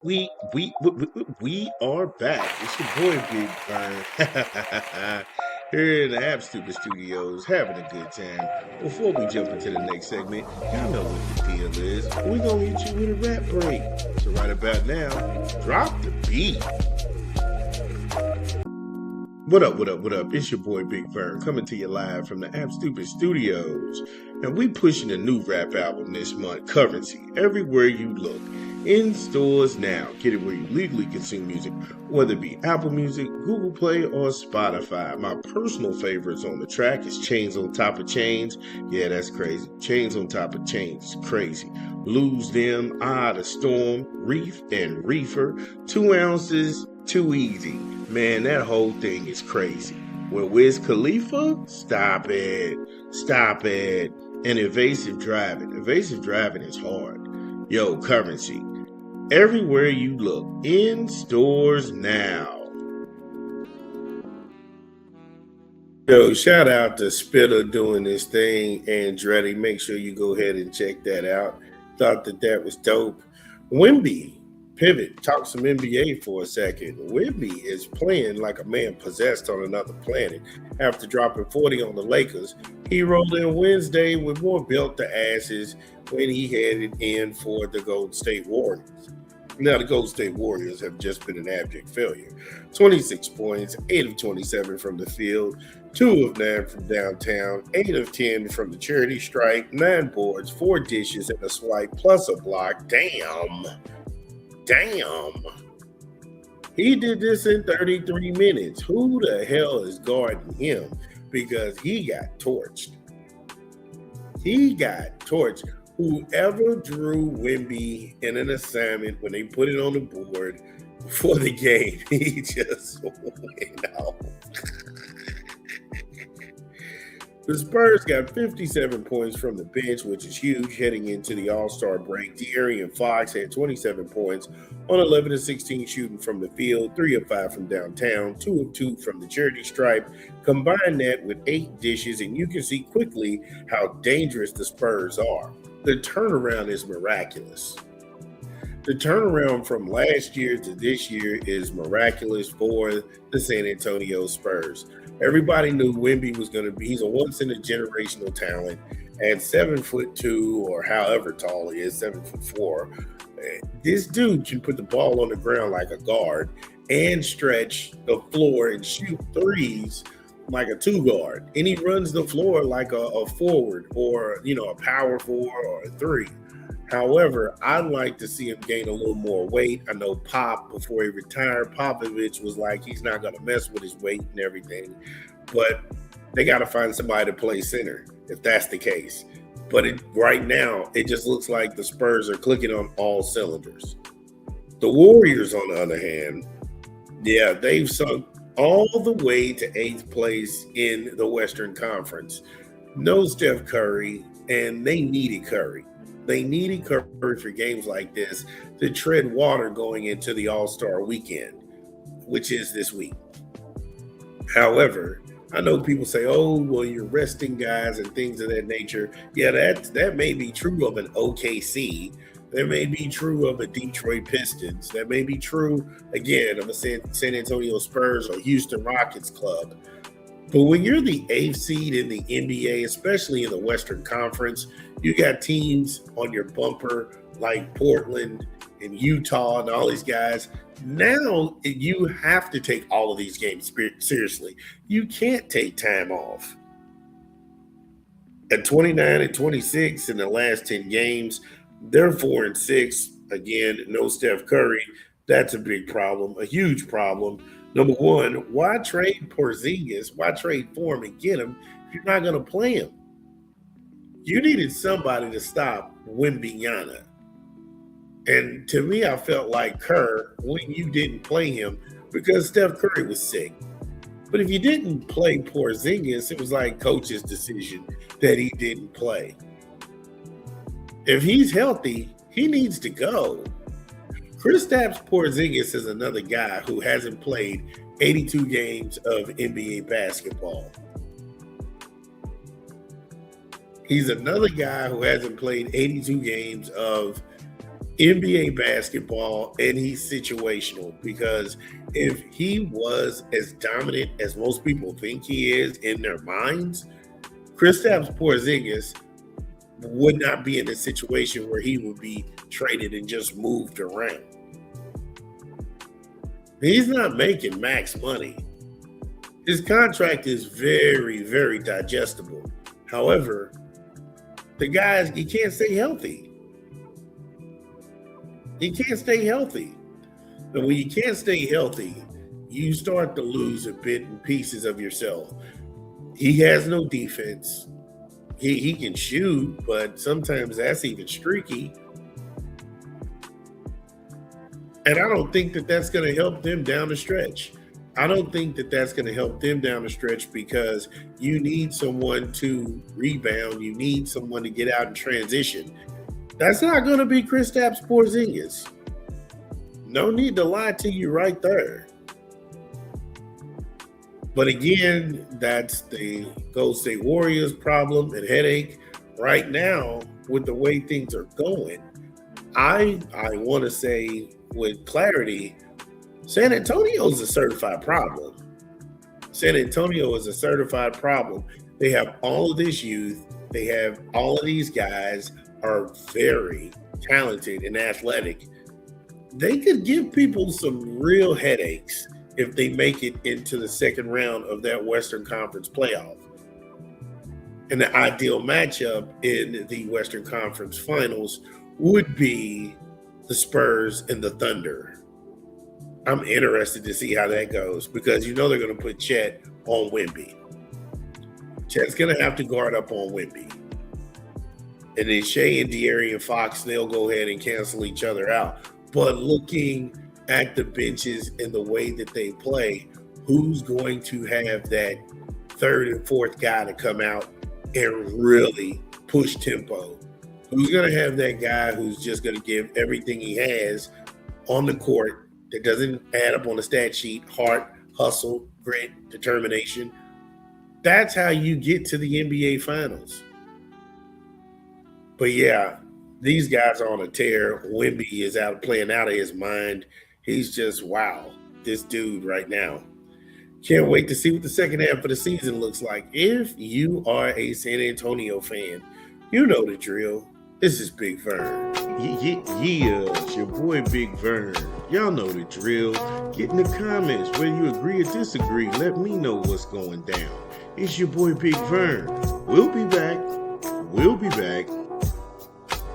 We are back. It's your boy Big Burn here in the App Stupid Studios, having a good time. Before we jump into the next segment, y'all know what the deal is. We're gonna hit you with a rap break. So right about now, drop the beat. What up, what up, what up? It's your boy Big Vern coming to you live from the App Stupid Studios. And we pushing a new rap album this month, Currency, everywhere you look. In stores now. Get it where you legally consume music, whether it be Apple Music, Google Play, or Spotify. My personal favorites on the track is Chains on Top of Chains. Yeah, that's crazy. Chains on Top of Chains, crazy. Lose Them, Eye of the Storm, Reef and Reefer, 2 ounces, Too Easy. Man, that whole thing is crazy. With Wiz Khalifa, stop it. Stop it. And evasive driving. Evasive driving is hard. Yo, Currency. Everywhere you look. In stores now. Yo, shout out to Spitter doing this thing. Andretti, make sure you go ahead and check that out. Thought that was dope. Wemby, pivot, talk some NBA for a second. Wemby is playing like a man possessed on another planet. After dropping 40 on the Lakers, he rolled in Wednesday with more belt to asses when he headed in for the Golden State Warriors. Now, the Golden State Warriors have just been an abject failure. 26 points, 8 of 27 from the field, 2 of 9 from downtown, 8 of 10 from the charity stripe, 9 boards, 4 dishes, and a swipe, plus a block. Damn. He did this in 33 minutes. Who the hell is guarding him? Because he got torched. Whoever drew Wemby in an assignment when they put it on the board for the game, he just went out. The Spurs got 57 points from the bench, which is huge heading into the All-Star break. De'Aaron Fox had 27 points on 11 of 16 shooting from the field, 3 of 5 from downtown, 2 of 2 from the charity stripe. Combine that with 8 dishes, and you can see quickly how dangerous the Spurs are. The turnaround is miraculous. The turnaround from last year to this year is miraculous for the San Antonio Spurs. Everybody knew Wemby was going to be, he's a once in a generational talent at 7'2" or however tall he is, 7'4". This dude can put the ball on the ground like a guard and stretch the floor and shoot threes like a 2 guard. And he runs the floor like a forward or, a power 4 or a 3. However, I'd like to see him gain a little more weight. I know Pop, before he retired, Popovich was like, he's not going to mess with his weight and everything. But they got to find somebody to play center, if that's the case. But right now, it just looks like the Spurs are clicking on all cylinders. The Warriors, on the other hand, yeah, they've sunk all the way to 8th place in the Western Conference. No Steph Curry, and they needed Curry. They needed Curry for games like this to tread water going into the All-Star weekend, which is this week. However, I know people say, oh, well, you're resting guys and things of that nature. Yeah, that may be true of an OKC. That may be true of a Detroit Pistons. That may be true, again, of a San Antonio Spurs or Houston Rockets club. But when you're the 8th seed in the NBA, especially in the Western Conference, you got teams on your bumper like Portland and Utah and all these guys. Now you have to take all of these games seriously. You can't take time off. At 29 and 26 in the last 10 games, they're 4-6. Again, no Steph Curry. That's a big problem, a huge problem. Number one, why trade Porzingis? Why trade for him and get him if you're not going to play him? You needed somebody to stop Wembyana. And to me, I felt like Kerr when you didn't play him because Steph Curry was sick. But if you didn't play Porzingis, it was like coach's decision that he didn't play. If he's healthy, he needs to go. Kristaps Porzingis is another guy who hasn't played 82 games of NBA basketball. He's another guy who hasn't played 82 games of NBA basketball, and he's situational because if he was as dominant as most people think he is in their minds, Kristaps Porzingis would not be in a situation where he would be traded and just moved around. He's not making max money. His contract is very, very digestible. However, the guys, he can't stay healthy. He can't stay healthy. And when you can't stay healthy, you start to lose a bit and pieces of yourself. He has no defense. He can shoot, but sometimes that's even streaky. And I don't think that that's going to help them down the stretch. I don't think that that's going to help them down the stretch because you need someone to rebound. You need someone to get out and transition. That's not going to be Kristaps Porzingis. No need to lie to you right there. But again, that's the Golden State Warriors problem and headache. Right now, with the way things are going, I want to say with clarity, San Antonio is a certified problem. San Antonio is a certified problem. They have all of this youth. They have all of these guys are very talented and athletic. They could give people some real headaches if they make it into the second round of that Western Conference playoff. And the ideal matchup in the Western Conference Finals would be the Spurs and the Thunder. I'm interested to see how that goes because you know they're going to put Chet on Wemby. Chet's going to have to guard up on Wemby. And then Shea and De'Aaron Fox, they'll go ahead and cancel each other out. But looking at the benches and the way that they play, who's going to have that third and fourth guy to come out and really push tempo? Who's going to have that guy who's just going to give everything he has on the court that doesn't add up on the stat sheet? Heart, hustle, grit, determination. That's how you get to the NBA Finals. But yeah, these guys are on a tear. Wemby is playing out of his mind. He's just, wow, this dude right now. Can't wait to see what the second half of the season looks like. If you are a San Antonio fan, you know the drill. This is Big Vern. Yeah, it's your boy Big Vern. Y'all know the drill. Get in the comments whether you agree or disagree. Let me know what's going down. It's your boy Big Vern. We'll be back.